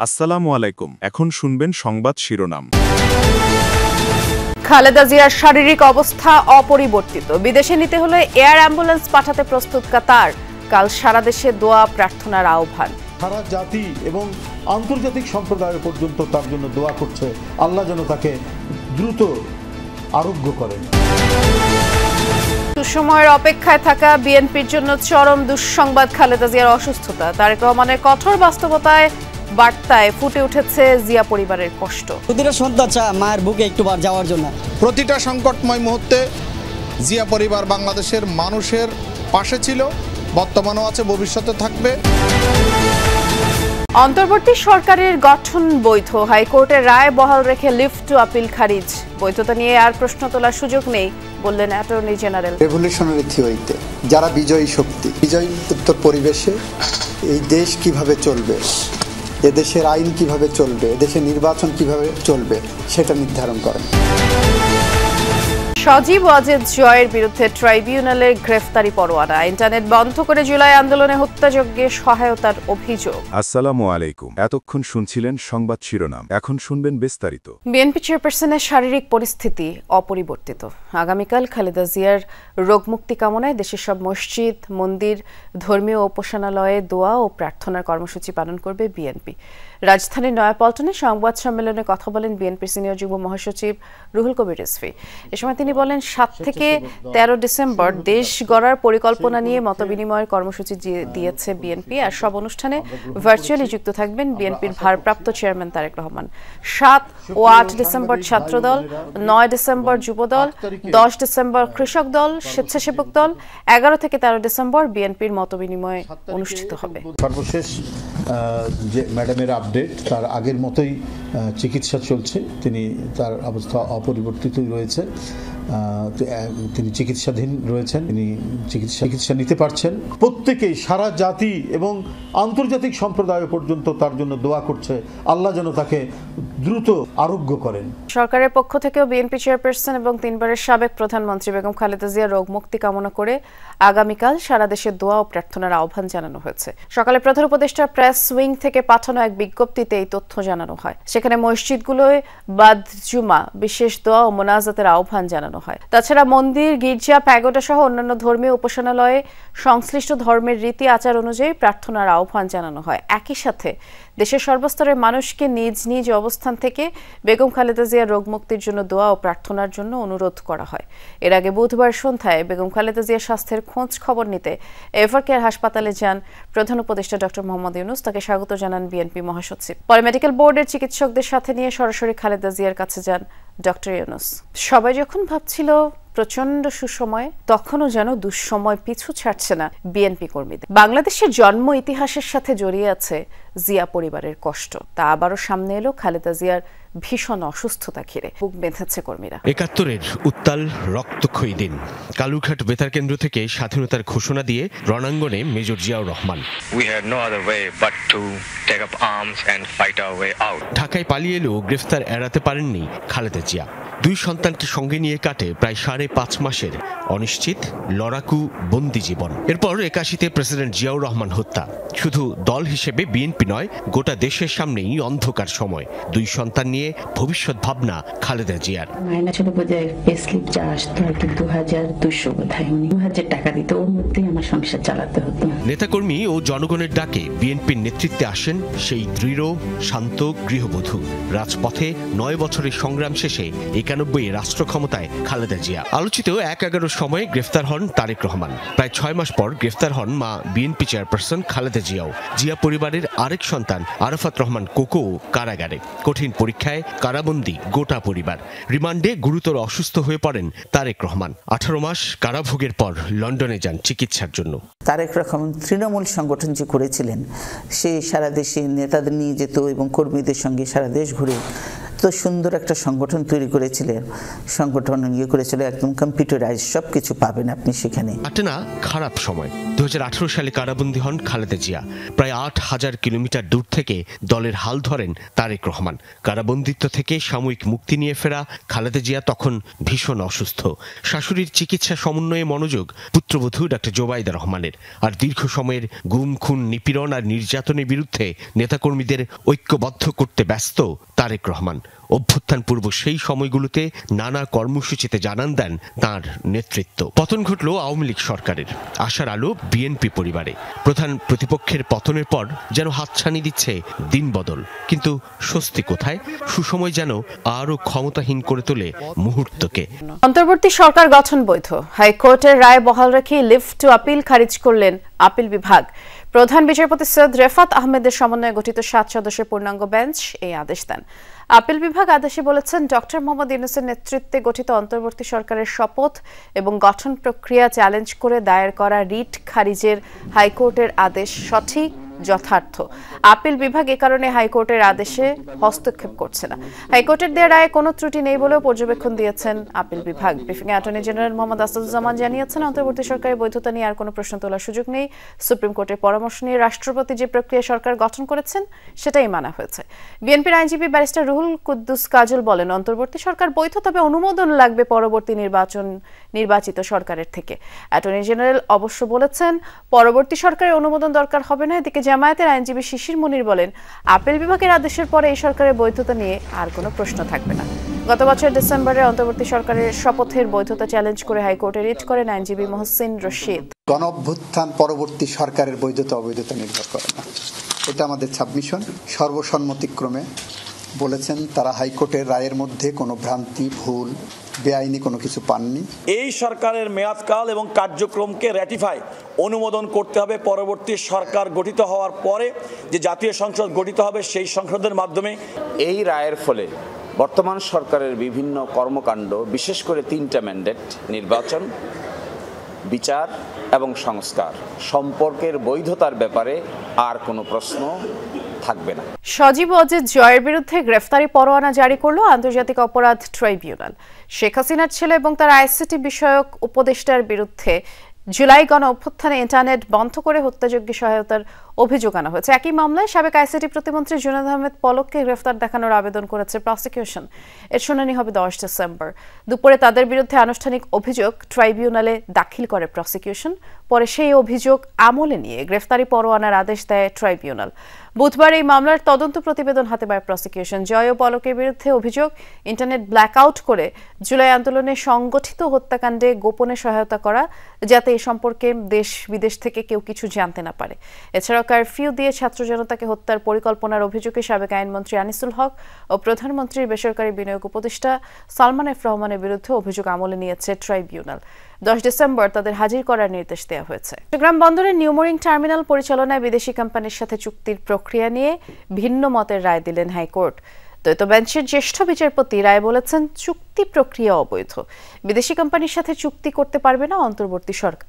আসসালামু আলাইকুম। এখন শুনবেন সংবাদ শিরোনাম। খালেদা জিয়ার শারীরিক অবস্থা অপরিবর্তিত, বিদেশে নিতে হলে এয়ার অ্যাম্বুলেন্স পাঠাতে প্রস্তুত কাতার। কাল সারা দেশে দোয়া প্রার্থনার আহ্বান। সারা জাতি এবং আন্তর্জাতিক সম্প্রদায় পর্যন্ত তার জন্য দোয়া করছে, আল্লাহ যেন তাকে দ্রুত আরোগ্য করেন। দুঃসময়ের অপেক্ষায় থাকা বিএনপির জন্য চরম দুঃসংবাদ খালেদা জিয়ার অসুস্থতা। তারেক রহমানের কঠোর বাস্তবতায় বার্তায় ফুটে উঠেছে জিয়া পরিবারের কষ্ট। প্রতিটা সন্তান চায় মায়ের বুকে একটু বার যাওয়ার জন্য। প্রতিটা সংকটময় মুহূর্তে জিয়া পরিবার বাংলাদেশের মানুষের পাশে ছিল, বর্তমানেও আছে, ভবিষ্যতে থাকবে। অন্তর্বর্তী সরকারের গঠন বৈধ, হাইকোর্টের রায় বহাল রেখে লিফট টু আপিল খারিজ। বৈধতা নিয়ে আর প্রশ্ন তোলার সুযোগ নেই বললেন অ্যাটর্নি জেনারেল। রেভলিউশনারি থিওরিতে যারা বিজয়ী শক্তি, বিজয়ী উত্তর পরিবেশে এই দেশ কিভাবে চলবে, এদেশের আইন কিভাবে চলবে, এদেশের নির্বাচন কিভাবে চলবে সেটা নির্ধারণ করেন। সজীব ওয়াজেদ জয়ের বিরুদ্ধে ট্রাইব্যুনালের গ্রেফতারি পরোয়ানা। ইন্টারনেট বন্ধ করে জুলাই আন্দোলনে হত্যাযজ্ঞে সহায়তার অভিযোগ। আসসালামু আলাইকুম। এতক্ষণ শুনছিলেন সংবাদ শিরোনাম, এখন শুনবেন বিস্তারিত। বিএনপি চেয়ারপারসনের শারীরিক পরিস্থিতি অপরিবর্তিত। আগামীকাল খালেদা জিয়ার রোগমুক্তি কামনায় দেশের সব মসজিদ, মন্দির, ধর্মীয় উপাসনালয়ে দোয়া ও প্রার্থনার কর্মসূচি পালন করবে বিএনপি। রাজধানীর নয়াপল্টনে সংবাদ সম্মেলনে কথা বলেন বিএনপির সিনিয়র যুগ্ম মহাসচিব রুহুল কবির রিজভী। এ সময় তিনি বলেন, 7 থেকে 13 ডিসেম্বর দেশ গড়ার পরিকল্পনা নিয়ে মতবিনিময়ের কর্মসূচি দিয়েছে বিএনপি। আর সব অনুষ্ঠানে ভার্চুয়ালি যুক্ত থাকবেন বিএনপির ভারপ্রাপ্ত চেয়ারম্যান তারেক রহমান। 7 ও 8 ডিসেম্বর ছাত্রদল, 9 ডিসেম্বর যুবদল, 10 ডিসেম্বর কৃষক দল, স্বেচ্ছাসেবক দল, 11 থেকে 13 ডিসেম্বর বিএনপির মতবিনিময় অনুষ্ঠিত হবে। সর্বশেষ যে ম্যাডামের আপডেট, তার আগের মতোই চিকিৎসা চলছে, তার অবস্থা অপরিবর্তিতই রয়েছে। তিনি চিকিৎসাধীন রয়েছেন, তিনি চিকিৎসা নিতে পারছেন। প্রত্যেকেই সারা জাতি এবং আন্তর্জাতিক সম্প্রদায় পর্যন্ত তার জন্য দোয়া করছে, আল্লাহ যেন তাকে দ্রুত আরোগ্য করেন। সরকারের পক্ষ থেকেও বিএনপি চেয়ারপারসন এবং 3 বারের সাবেক প্রধানমন্ত্রী বেগম খালেদা জিয়ার রোগ মুক্তি কামনা করে আগামীকাল সারা দেশে দোয়া ও প্রার্থনার আহ্বান জানানো হয়েছে। সকালে প্রধান উপদেষ্টার প্রেস উইং থেকে পাঠানো এক বিজ্ঞপ্তিতে এই তথ্য জানানো হয়। সেখানে মসজিদগুলোয় বাদ জুমা বিশেষ দোয়া ও মোনাজাতের আহ্বান জানানো হয়। তাছাড়া মন্দির, গির্জা, প্যাগোডা সহ অন্যান্য ধর্মীয় উপাসনালয়ে সংশ্লিষ্ট ধর্মের রীতি আচার অনুযায়ী প্রার্থনার আহ্বান জানানো হয়। একই সাথে দেশের সর্বস্তরের মানুষকে নিজ নিজ অবস্থান থেকে বেগম খালেদা জিয়ার রোগ মুক্তির জন্য দোয়া ও প্রার্থনার জন্য অনুরোধ করা হয়। এর আগে বুধবার সন্ধ্যায় বেগম খালেদা জিয়ার স্বাস্থ্যের খোঁজ খবর নিতে এভারকেয়ার হাসপাতালে যান প্রধান উপদেষ্টা ডক্টর মোহাম্মদ ইউনূস। তাকে স্বাগত জানান বিএনপি মহাসচিব। পরে মেডিকেল বোর্ডের চিকিৎসকদের সাথে নিয়ে সরাসরি খালেদা জিয়ার কাছে যান ডক্টর ইউনূস। সবাই যখন ভাবছিল প্রচন্ড সুসময়, তখনও যেন দুঃসময় পিছু ছাড়ছে না বিএনপি কর্মীদের। বাংলাদেশের জন্ম ইতিহাসের সাথে জড়িয়ে আছে জিয়া পরিবারের কষ্ট। তা আবারও সামনে এলো খালেদা জিয়ার ভীষণ অসুস্থতা ঘিরে। বুক বেঁধেছে কর্মীরা। ৭১-এর উত্তাল রক্তক্ষয়ী দিন। কালুরঘাট বেতার কেন্দ্র থেকে স্বাধীনতার ঘোষণা দিয়ে রণাঙ্গনে মেজর জিয়াউর রহমান। ঢাকায় পালিয়ে এলেও গ্রেফতার এড়াতে পারেননি খালেদা জিয়া। 2 সন্তানকে সঙ্গে নিয়ে কাটে প্রায় 5.5 মাসের অনিশ্চিত লড়াকু বন্দি জীবন। এরপর 81-তে প্রেসিডেন্ট জিয়াউর রহমান হত্যা। শুধু দল হিসেবে বিএনপি নয়, গোটা দেশের সামনেই অন্ধকার সময়। 2 সন্তান নিয়ে ভবিষ্যৎ ভাবনা খালেদা জিয়ার। মাইনা ছিল বোধহয় পে স্লিপ যা আসতো আর কি 2200 বোধহয়, 2000 টাকা দিত, ওর মধ্যেই আমার সংসার চালাতে হতো। নেতাকর্মী ও জনগণের ডাকে বিএনপির নেতৃত্বে আসেন সেই দৃঢ় শান্ত গৃহবধূ। রাজপথে 9 বছরের সংগ্রাম শেষে 91 রাষ্ট্র ক্ষমতায় খালেদা জিয়া। আলোচিত 1/11 সময়ে গ্রেফতার হন তারেক রহমান। প্রায় 6 মাস পর গ্রেফতার হন মা BNP chairperson Khaleda Xiao. Zia পরিবারের আরেক সন্তান আরাফাত রহমান কোকো কারাগারে। কঠিন পরীক্ষায় কারাবন্দী গোটা পরিবার। রিমান্ডে গুরুতর অসুস্থ হয়ে পড়েন তারেক রহমান। 18 মাস কারাভোগের পর লন্ডনে যান চিকিৎসার জন্য। তারেক রহমান তৃণমূল সংগঠন যে করেছিলেন, সে সারা দেশে নেতাদের নিয়ে যেত এবং কর্মীদের সঙ্গে সারা দেশ ঘুরে এত সুন্দর একটা সংগঠন তৈরি করেছিলেন, সংগঠন করেছিল একদম কম্পিউটারাইজ, সবকিছু পাবেন আপনি সেখানে। কাটে না খারাপ সময়। 2018 সালে কারাবন্দী হন খালেদা জিয়া। প্রায় 8000 কিলোমিটার দূর থেকে দলের হাল ধরেন তারেক রহমান। কারাবন্দিত্ব থেকে সাময়িক মুক্তি নিয়ে ফেরা খালেদা জিয়া তখন ভীষণ অসুস্থ। শাশুড়ির চিকিৎসা সমন্বয়ে মনোযোগ পুত্রবধূ ডক্টর জোবাইদা রহমানের। আর দীর্ঘ সময়ের গুম, খুন, নিপীড়ন আর নির্যাতনের বিরুদ্ধে নেতাকর্মীদের ঐক্যবদ্ধ করতে ব্যস্ত তারেক রহমান। অভ্যুত্থান পূর্ব সেই সময়গুলোতে নানা কর্মসূচিতে জানান দেন তার নেতৃত্ব। পতন ঘটল আওয়ামী লীগ সরকারের। আশার আলো বিএনপি পরিবারে। প্রধান প্রতিপক্ষের পতনের পর যেন হাতছানি দিচ্ছে দিন বদল, কিন্তু স্বস্তি কোথায়? সুসময় যেন আরো ক্ষমতাহীন করে তোলে মুহূর্তকে। অন্তর্বর্তী সরকার গঠন বৈধ, হাইকোর্টের রায় বহাল রেখে লিভ টু আপিল খারিজ করলেন আপিল বিভাগ। প্রধান বিচারপতি সৈয়দ রেফাত আহমেদের সমন্বয়ে গঠিত 7 সদস্যের পূর্ণাঙ্গ বেঞ্চ এই আদেশ দেন। আপিল বিভাগ আদেশে বলেছেন, ডক্টর মোহাম্মদ ইউনূসের নেতৃত্বে গঠিত অন্তর্বর্তী সরকারের শপথ এবং গঠন প্রক্রিয়া চ্যালেঞ্জ করে দায়ের করা রিট খারিজের হাইকোর্টের আদেশ সঠিক, যথার্থ। আপিল বিভাগ এ কারণে হাইকোর্টের আদেশে হস্তক্ষেপ করছে না। হাইকোর্টের দেওয়া রায়ে কোনো ত্রুটি নেই বলেও পর্যবেক্ষণ দিয়েছেন আপিল বিভাগ। ব্রিফিংয়ে অ্যাটর্নি জেনারেল মোহাম্মদ আসাদুজ্জামান জানিয়েছেন, অন্তর্বর্তী সরকারের বৈধতা নিয়ে আর কোনো প্রশ্ন তোলার সুযোগ নেই। সুপ্রিম কোর্টের পরামর্শ নিয়ে রাষ্ট্রপতি যে প্রক্রিয়া সরকার গঠন করেছেন সেটাই মানা হয়েছে। বিএনপির আইনজীবী ব্যারিস্টার রুহুল কুদ্দুস কাজল বলেন, অন্তর্বর্তী সরকার বৈধ, তবে অনুমোদন লাগবে পরবর্তী নির্বাচিত সরকারের থেকে। অ্যাটর্নি জেনারেল অবশ্য বলেছেন, পরবর্তী সরকারের অনুমোদন দরকার হবে না। এদিকে জামায়াতের আইনজীবী শিশির মুনির বলেন, আপিল বিভাগের আদেশের পরে এই সরকারের বৈধতা নিয়ে আর কোনো প্রশ্ন থাকবে না। গত বছর ডিসেম্বরে অন্তর্বর্তী সরকারের শপথের বৈধতা চ্যালেঞ্জ করে হাইকোর্টে রিট করেন আইনজীবী মোহসিন রশিদ। গণঅভ্যুত্থান পরবর্তী সরকারের বৈধতা অবৈধতা নির্ভর করে না, এটা আমাদের সাবমিশন। সর্বসম্মতিক্রমে বলেছেন তারা হাইকোর্টের রায়ের মধ্যে কোনো ভ্রান্তি, ভুল, বেআইনি কোনো কিছু পাননি। এই সরকারের মেয়াদকাল এবং কার্যক্রমকে র্যাটিফাই, অনুমোদন করতে হবে পরবর্তী সরকার গঠিত হওয়ার পরে যে জাতীয় সংসদ গঠিত হবে সেই সংসদের মাধ্যমে। এই রায়ের ফলে বর্তমান সরকারের বিভিন্ন কর্মকাণ্ড, বিশেষ করে 3টা ম্যান্ডেট, নির্বাচন, বিচার এবং সংস্কার সম্পর্কের বৈধতার ব্যাপারে আর কোনো প্রশ্ন থাকবে না। সজীব অজিত জয়ের বিরুদ্ধে গ্রেফতারি পরোয়ানা জারি করলো আন্তর্জাতিক অপরাধ ট্রাইব্যুনাল। শেখ হাসিনার ছেলে এবং তার আইসিটি বিষয়ক উপদেষ্টার বিরুদ্ধে জুলাই গণ অভ্যুত্থানে ইন্টারনেট বন্ধ করে হত্যাযজ্ঞে সহায়তার অভিযোগ আনা হয়েছে। একই মামলায় সাবেক আইসিটি প্রতিমন্ত্রী জুনায়েদ আহমেদ পলককে গ্রেফতার দেখানোর আবেদন করেছে প্রসিকিউশন। এর শুনানি হবে 10 ডিসেম্বর। দুপুরে তাদের বিরুদ্ধে আনুষ্ঠানিক অভিযোগ ট্রাইব্যুনালে দাখিল করে প্রসিকিউশন। পরে সেই অভিযোগ আমলে নিয়ে গ্রেফতারি পরোয়ানার আদেশ দেয় ট্রাইব্যুনাল। বুধবার এই মামলার তদন্ত প্রতিবেদন হাতে পায় প্রসিকিউশন। জয় ও পলকের বিরুদ্ধে অভিযোগ ইন্টারনেট ব্ল্যাকআউট করে জুলাই আন্দোলনে সংগঠিত হত্যাকাণ্ডে গোপনে সহায়তা করা, যাতে এ সম্পর্কে দেশ বিদেশ থেকে কেউ কিছু জানতে না পারে। এছাড়াও কারফিউ দিয়ে ছাত্র জনতাকে হত্যার পরিকল্পনার অভিযোগে সাবেক আইনমন্ত্রী আনিসুল হক ও প্রধানমন্ত্রীর বেসরকারি বিনিয়োগ উপদেষ্টা সালমান এফ রহমানের বিরুদ্ধে অভিযোগ আমলে নিয়েছে ট্রাইব্যুনাল। 10 ডিসেম্বর তাদের হাজির করার নির্দেশ দেওয়া হয়েছে। চট্টগ্রাম বন্দরের নিউমোরিং টার্মিনাল পরিচালনায় বিদেশি কোম্পানির সাথে চুক্তির প্রক্রিয়া নিয়ে ভিন্ন মতের রায় দিলেন হাইকোর্ট। দ্বৈত বেঞ্চের জ্যেষ্ঠ বিচারপতি রায় বলেছেন, চুক্তি প্রক্রিয়া অবৈধ। বিদেশি কোম্পানির সাথে চুক্তি করতে পারবে না অন্তর্বর্তী সরকার।